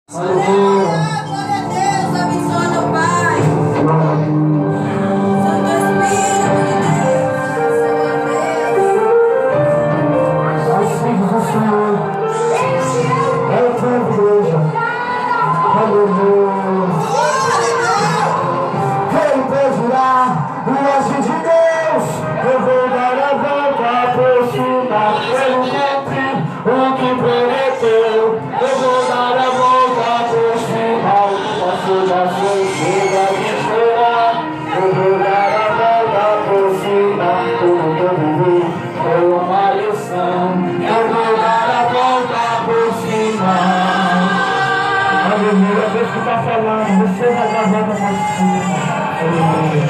Glória a Deus, abençoa meu Pai. Santo Espírito de Deus. Assim diz o Senhor. É o povo, igreja. Aleluia. Quem pedirá o anjo de Deus? Eu vou dar a volta por cima. Ele cumpre o que prometeu. Eu vou dar a volta por cima. Posso dar chega de chorar. Eu vou dar a volta por cima. Tudo que eu vivi foi uma lição. Eu vou dar a volta por cima. Aleluia. Deus que está falando. Você vai dar a volta por cima. Aleluia.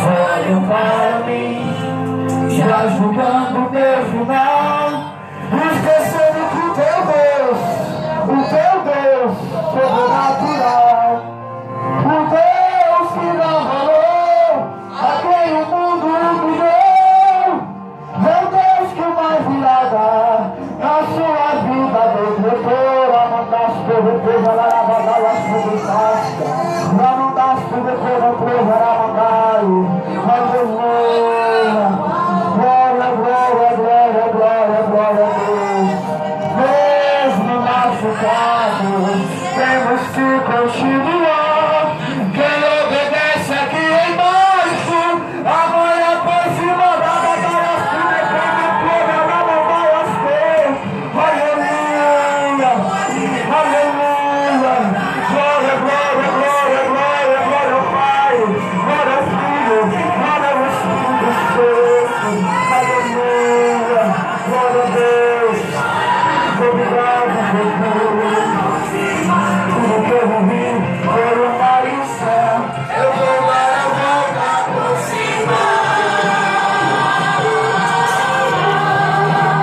Olha para mim, já julgando o teu final, esquecendo que o teu Deus sobrenatural, o Deus que não valor a quem o mundo humilhou, meu Deus que uma virada na sua vida decretou, não das corretores, lá na batalha subitasta, lá não das corretores, lá na batalha. Aleluia, glória, glória, glória, glória, glória a Deus. Mesmo machucados, temos que continuar. Quem obedece aqui embaixo, amanhã por cima da batalha se defende o povo da batalha ser. Aleluia, aleluia, glória, glória, glória, glória, glória ao Pai, glória ao Filho, glória ao Espírito Santo. Aleluia, glória a Deus. Obrigado, Jesus. Tudo que eu vivi foi uma lição. Eu vou dar a volta por cima.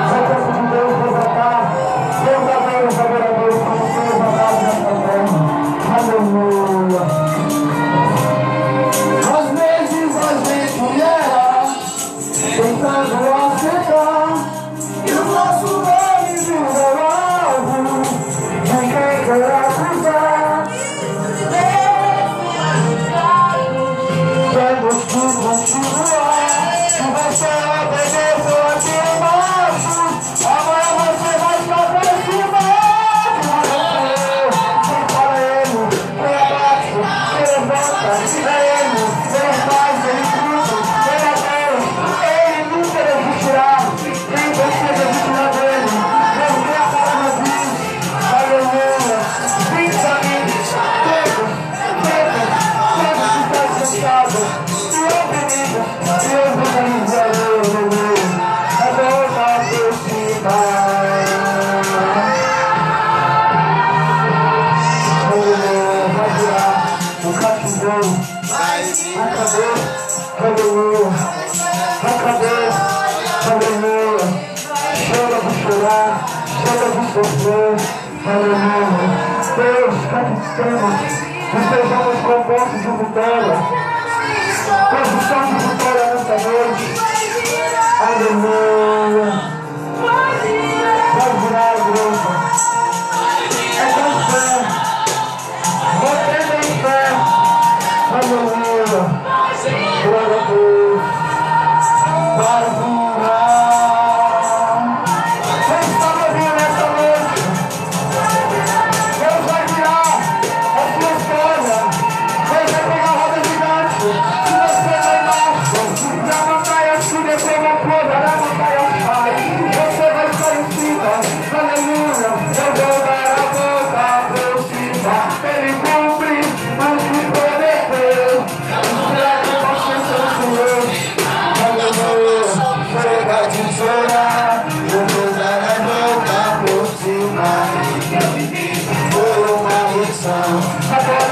O tempo de Deus levantar. Deus a Deus, como foi levantado nessa terra. Aleluia. Às vezes a gente erra, tentando acertar, e o nosso nome vira alvo de quem quer acusar. Temos que continuar. Se você obedeceu aqui embaixo, amanhã você vai estar por cima. Quem fala ele, quem abate, quem levanta, é ele. Ele faz, ele tudo, ele é Deus. Ele nunca desistirá. Quem você desistirá dele? Deus tem a palavra diz. Aleluia. 20 amigos, todos que estão sentados e oprimidos, e eu vos avisarei. A volta por cima. Vai virar o cativeiro. Acabou. Aleluia. Acabou. Aleluia. Chega de chorar. Chega de sofrer. Aleluia. Deus, cativemos. Estejamos compostos de vitória. Posição de vitória nesta noite. Aleluia. Vai virar a igreja. É com fé. Mantendo em fé. Aleluia. Glória a Deus. Vai virar. Quem está me ouvindo nesta noite? Deus vai virar a sua história. Deus vai pegar a roda gigante. Se você não nasce, na montanha se provocou, na montanha sai. Você vai estar em cima. Aleluia. Eu vou dar a volta por cima. Ele cumpre o que prometeu. Será que você sofreu? Aleluia. Chega de chorar. Eu vou dar a volta por cima. Foi uma lição. Agora